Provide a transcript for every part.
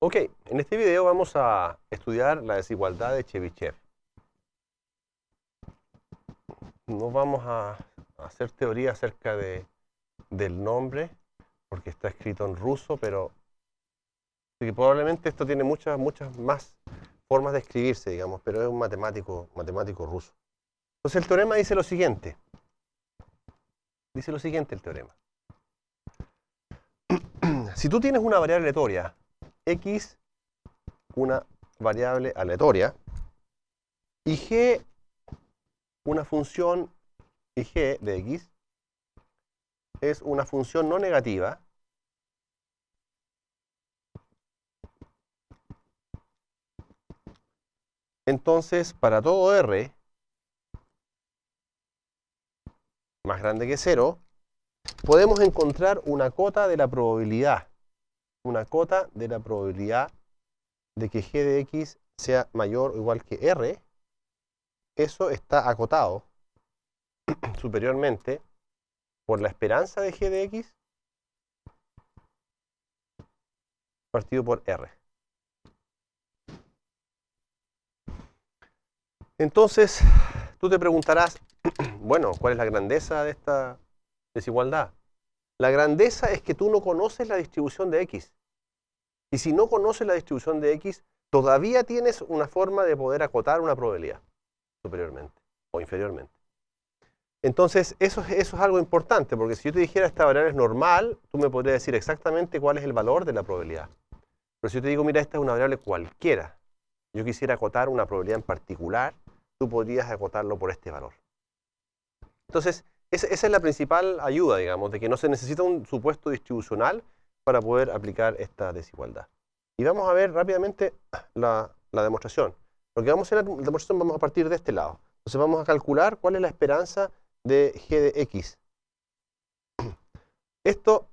Ok, en este video vamos a estudiar la desigualdad de Chebyshev. No vamos a hacer teoría acerca del nombre, porque está escrito en ruso, pero así que probablemente esto tiene muchas más formas de escribirse, digamos, pero es un matemático ruso. Entonces el teorema dice lo siguiente. Dice lo siguiente el teorema. Si tú tienes una variable aleatoria, x, una variable aleatoria, y g, una función, y g de x, es una función no negativa, entonces para todo r más grande que 0, podemos encontrar una cota de la probabilidad. Una cota de la probabilidad de que g de x sea mayor o igual que r. Eso está acotado superiormente por la esperanza de g de x partido por r. Entonces, tú te preguntarás, bueno, ¿cuál es la grandeza de esta desigualdad? La grandeza es que tú no conoces la distribución de x. Y si no conoces la distribución de x, todavía tienes una forma de poder acotar una probabilidad superiormente o inferiormente. Entonces, eso es algo importante, porque si yo te dijera esta variable es normal, tú me podrías decir exactamente cuál es el valor de la probabilidad. Pero si yo te digo, mira, esta es una variable cualquiera, yo quisiera acotar una probabilidad en particular, tú podrías acotarlo por este valor. Entonces, esa es la principal ayuda, digamos, de que no se necesita un supuesto distribucional para poder aplicar esta desigualdad. Y vamos a ver rápidamente la demostración. Lo que vamos a hacer en la demostración vamos a partir de este lado. Entonces vamos a calcular cuál es la esperanza de g de x. Esto,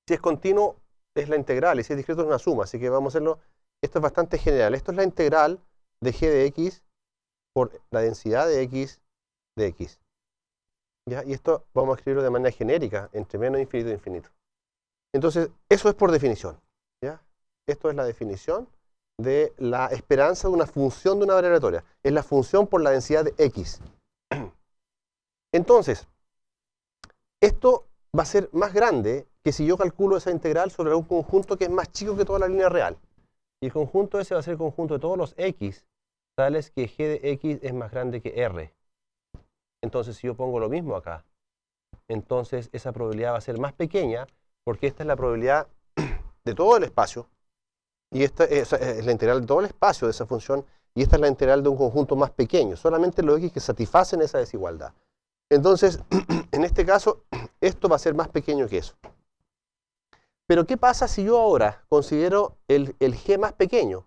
si es continuo, es la integral, y si es discreto es una suma, así que vamos a hacerlo. Esto es bastante general. Esto es la integral de g de x por la densidad de x de x. ¿Ya? Y esto vamos a escribirlo de manera genérica, entre menos infinito e infinito. Entonces, eso es por definición. ¿Ya? Esto es la definición de la esperanza de una función de una variable aleatoria. Es la función por la densidad de x. Entonces, esto va a ser más grande que si yo calculo esa integral sobre un conjunto que es más chico que toda la línea real. Y el conjunto ese va a ser el conjunto de todos los x, tales que g de x es más grande que r. Entonces, si yo pongo lo mismo acá, entonces esa probabilidad va a ser más pequeña, porque esta es la probabilidad de todo el espacio, y esta es la integral de todo el espacio de esa función, y esta es la integral de un conjunto más pequeño, solamente los x que satisfacen esa desigualdad. Entonces, en este caso, esto va a ser más pequeño que eso. Pero, ¿qué pasa si yo ahora considero el g más pequeño?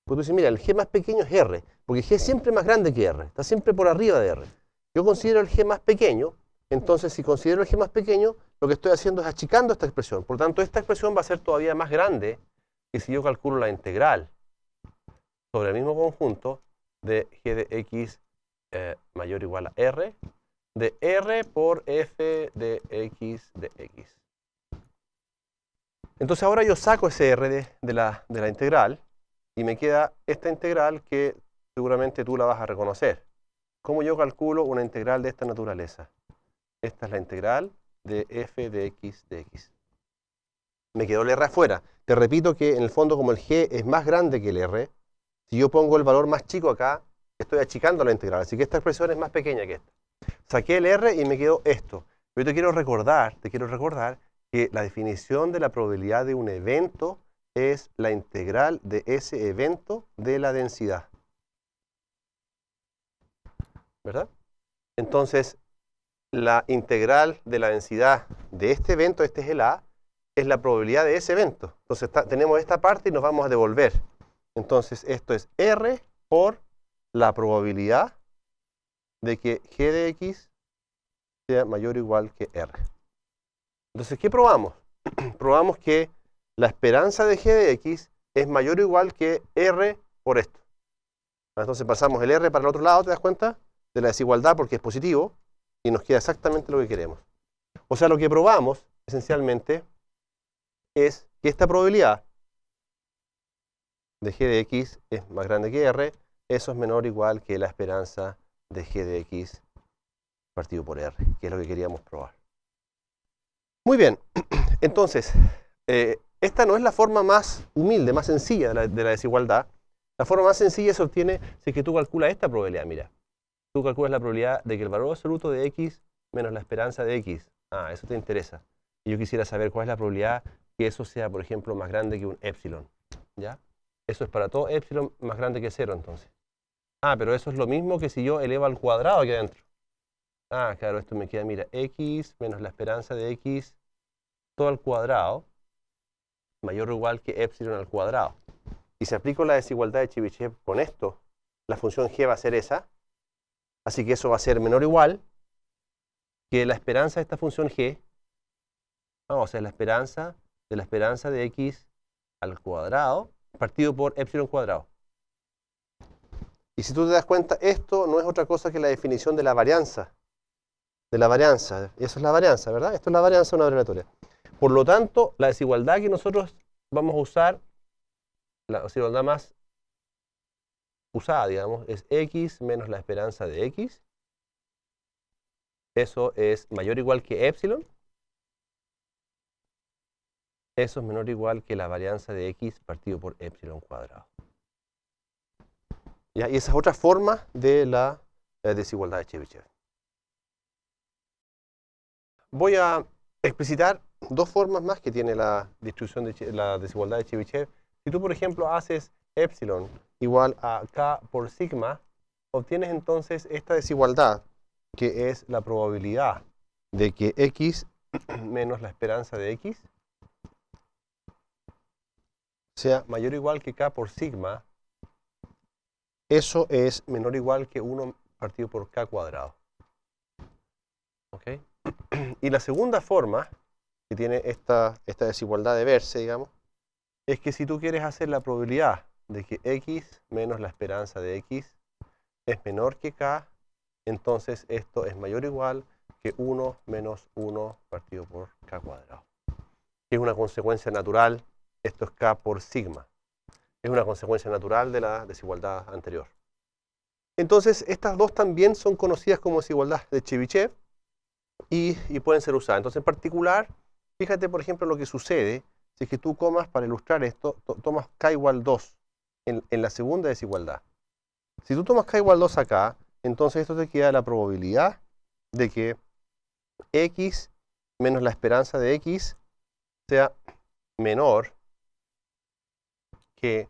Pues tú dices, mira, el g más pequeño es r, porque g es siempre más grande que r, está siempre por arriba de r. Yo considero el g más pequeño, entonces si considero el g más pequeño, lo que estoy haciendo es achicando esta expresión. Por lo tanto, esta expresión va a ser todavía más grande que si yo calculo la integral sobre el mismo conjunto de g de x mayor o igual a r, de r por f de x de x. Entonces ahora yo saco ese r de la integral y me queda esta integral que seguramente tú la vas a reconocer. ¿Cómo yo calculo una integral de esta naturaleza? Esta es la integral de f de x de x. Me quedó el r afuera. Te repito que en el fondo, como el g es más grande que el r, si yo pongo el valor más chico acá, estoy achicando la integral. Así que esta expresión es más pequeña que esta. Saqué el r y me quedó esto. Yo te quiero recordar que la definición de la probabilidad de un evento es la integral de ese evento de la densidad. ¿Verdad? Entonces, la integral de la densidad de este evento, este es el A, es la probabilidad de ese evento. Entonces, tenemos esta parte y nos vamos a devolver. Entonces, esto es R por la probabilidad de que g de x sea mayor o igual que R. Entonces, ¿qué probamos? Probamos que la esperanza de g de x es mayor o igual que R por esto. Entonces, pasamos el R para el otro lado, ¿te das cuenta? De la desigualdad porque es positivo y nos queda exactamente lo que queremos. O sea, lo que probamos, esencialmente, es que esta probabilidad de g de x es más grande que r, eso es menor o igual que la esperanza de g de x partido por r, que es lo que queríamos probar. Muy bien, entonces, esta no es la forma más humilde, más sencilla de la desigualdad. La forma más sencilla se obtiene si es que tú calculas esta probabilidad. Mira, tú calculas la probabilidad de que el valor absoluto de x menos la esperanza de x. Ah, eso te interesa. Y yo quisiera saber cuál es la probabilidad que eso sea, por ejemplo, más grande que un epsilon. ¿Ya? Eso es para todo epsilon más grande que 0, entonces. Ah, pero eso es lo mismo que si yo elevo al cuadrado aquí adentro. Ah, claro, esto me queda, mira, x menos la esperanza de x todo al cuadrado mayor o igual que epsilon al cuadrado. Y si aplico la desigualdad de Chebyshev con esto, la función g va a ser esa. Así que eso va a ser menor o igual que la esperanza de esta función g. O sea, la esperanza de x al cuadrado partido por epsilon cuadrado. Y si tú te das cuenta, esto no es otra cosa que la definición de la varianza. Y eso es la varianza, ¿verdad? Esto es la varianza de una abreviatura. Por lo tanto, la desigualdad que nosotros vamos a usar, la desigualdad más usada, digamos, es x menos la esperanza de x. Eso es mayor o igual que epsilon. Eso es menor o igual que la varianza de x partido por epsilon cuadrado. ¿Ya? Y esa es otra forma de la desigualdad de Chebyshev. Voy a explicitar dos formas más que tiene la distribución de la desigualdad de Chebyshev. Si tú, por ejemplo, haces epsilon igual a k por sigma, obtienes entonces esta desigualdad, que es la probabilidad de que x menos la esperanza de x sea mayor o igual que k por sigma. Eso es menor o igual que 1 partido por k cuadrado. ¿Ok? Y la segunda forma que tiene esta desigualdad de verse, digamos, es que si tú quieres hacer la probabilidad de que x menos la esperanza de x es menor que k, entonces esto es mayor o igual que 1 menos 1 partido por k cuadrado. Que es una consecuencia natural, esto es k por sigma. Es una consecuencia natural de la desigualdad anterior. Entonces, estas dos también son conocidas como desigualdad de Chebyshev y pueden ser usadas. Entonces, en particular, fíjate, por ejemplo, lo que sucede si es que tú para ilustrar esto, tomas k igual 2 en la segunda desigualdad. Si tú tomas k igual 2 acá, entonces esto te queda la probabilidad de que x menos la esperanza de x sea menor que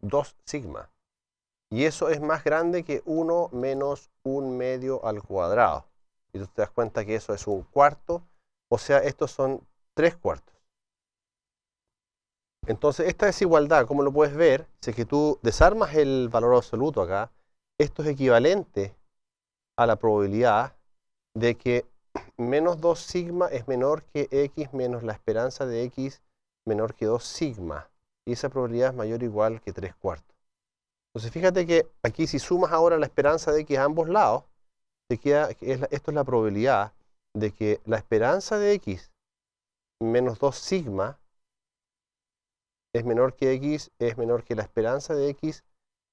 2 sigma. Y eso es más grande que 1 menos 1 medio al cuadrado. Y tú te das cuenta que eso es un cuarto, o sea, estos son 3 cuartos. Entonces, esta desigualdad, como lo puedes ver, si es que tú desarmas el valor absoluto acá, esto es equivalente a la probabilidad de que menos 2 sigma es menor que x menos la esperanza de x menor que 2 sigma. Y esa probabilidad es mayor o igual que 3 cuartos. Entonces, fíjate que aquí si sumas ahora la esperanza de x a ambos lados, te queda, esto es la probabilidad de que la esperanza de x menos 2 sigma es menor que x, es menor que la esperanza de x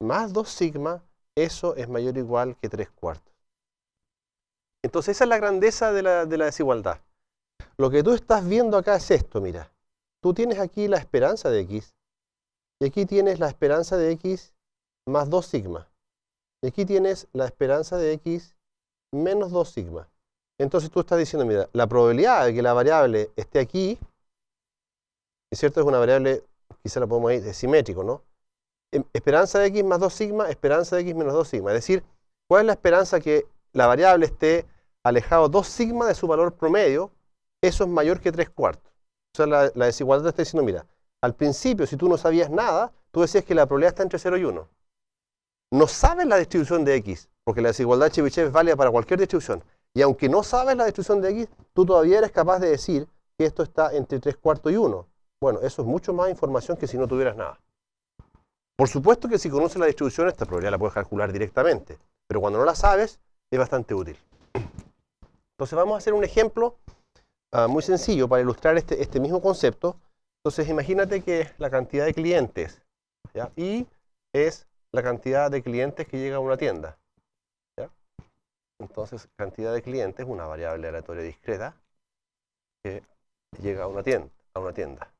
más 2 sigma, eso es mayor o igual que 3 cuartos. Entonces, esa es la grandeza de la desigualdad. Lo que tú estás viendo acá es esto, mira. Tú tienes aquí la esperanza de x, y aquí tienes la esperanza de x más 2 sigma. Y aquí tienes la esperanza de x menos 2 sigma. Entonces tú estás diciendo, mira, la probabilidad de que la variable esté aquí, es cierto, es una variable, quizá la podemos ir, es simétrico, ¿no? Esperanza de x más 2 sigma, esperanza de x menos 2 sigma. Es decir, ¿cuál es la esperanza que la variable esté alejado 2 sigma de su valor promedio? Eso es mayor que 3 cuartos. O sea, la desigualdad te está diciendo, mira, al principio, si tú no sabías nada, tú decías que la probabilidad está entre 0 y 1. No sabes la distribución de x, porque la desigualdad de Chebyshev es válida para cualquier distribución. Y aunque no sabes la distribución de x, tú todavía eres capaz de decir que esto está entre 3 cuartos y 1. Bueno, eso es mucho más información que si no tuvieras nada. Por supuesto que si conoces la distribución, esta probabilidad la puedes calcular directamente. Pero cuando no la sabes, es bastante útil. Entonces vamos a hacer un ejemplo muy sencillo para ilustrar este mismo concepto. Entonces imagínate que la cantidad de clientes, ¿ya? Y es la cantidad de clientes que llega a una tienda, ¿ya? Entonces cantidad de clientes, una variable aleatoria discreta, que llega a una tienda.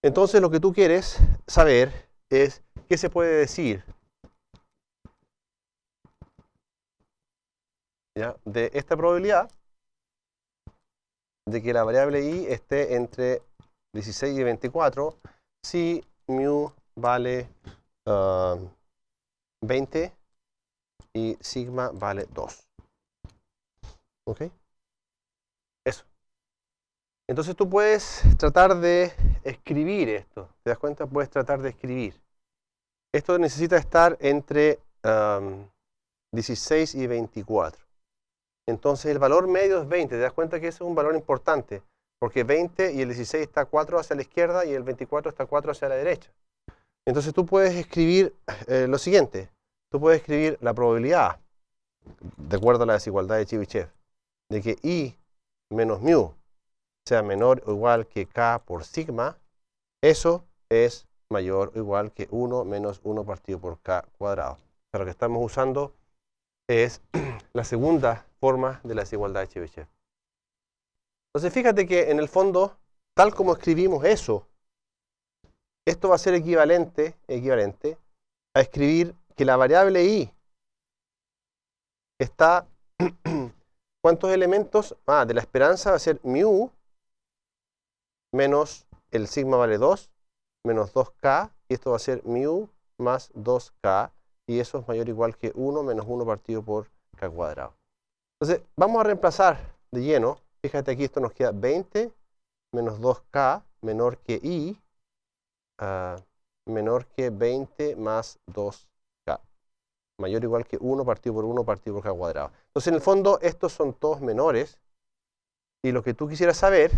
Entonces lo que tú quieres saber es qué se puede decir, ¿ya?, de esta probabilidad de que la variable i esté entre 16 y 24 si mu vale 20 y sigma vale 2. ¿Ok? Eso. Entonces tú puedes tratar de escribir esto. ¿Te das cuenta? Puedes tratar de escribir. Esto necesita estar entre 16 y 24. Entonces el valor medio es 20. ¿Te das cuenta que eso es un valor importante? Porque 20 y el 16 está 4 hacia la izquierda y el 24 está 4 hacia la derecha. Entonces tú puedes escribir lo siguiente. Tú puedes escribir la probabilidad, de acuerdo a la desigualdad de Chebyshev, de que i menos mu sea menor o igual que k por sigma. Eso es mayor o igual que 1 menos 1 partido por k cuadrado. Pero lo que estamos usando es la segunda forma de la desigualdad de Chebyshev. Entonces fíjate que en el fondo, tal como escribimos eso, esto va a ser equivalente a escribir que la variable i está, ¿cuántos elementos? De la esperanza va a ser mu menos el sigma vale 2 menos 2k, y esto va a ser mu más 2k, y eso es mayor o igual que 1 menos 1 partido por k cuadrado. Entonces, vamos a reemplazar de lleno. Fíjate aquí, esto nos queda 20 menos 2k menor que i, menor que 20 más 2k, mayor o igual que 1 partido por k cuadrado. Entonces, en el fondo, estos son todos menores, y lo que tú quisieras saber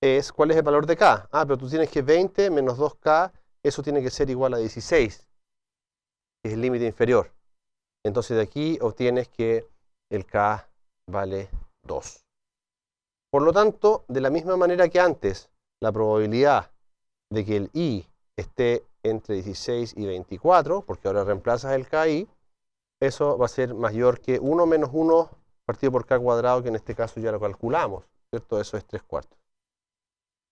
es cuál es el valor de k. Pero tú tienes que 20 menos 2k, eso tiene que ser igual a 16, que es el límite inferior. Entonces de aquí obtienes que el k vale 2. Por lo tanto, de la misma manera que antes, la probabilidad de que el i esté entre 16 y 24, porque ahora reemplazas el ki, eso va a ser mayor que 1 menos 1 partido por k cuadrado, que en este caso ya lo calculamos, ¿cierto? Eso es 3/4.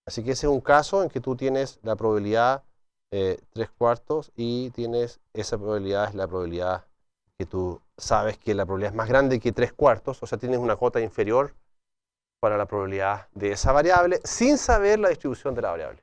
Así que ese es un caso en que tú tienes la probabilidad 3/4 y tienes esa probabilidad, es la probabilidad que tú sabes que la probabilidad es más grande que 3/4, o sea, tienes una cota inferior para la probabilidad de esa variable sin saber la distribución de la variable.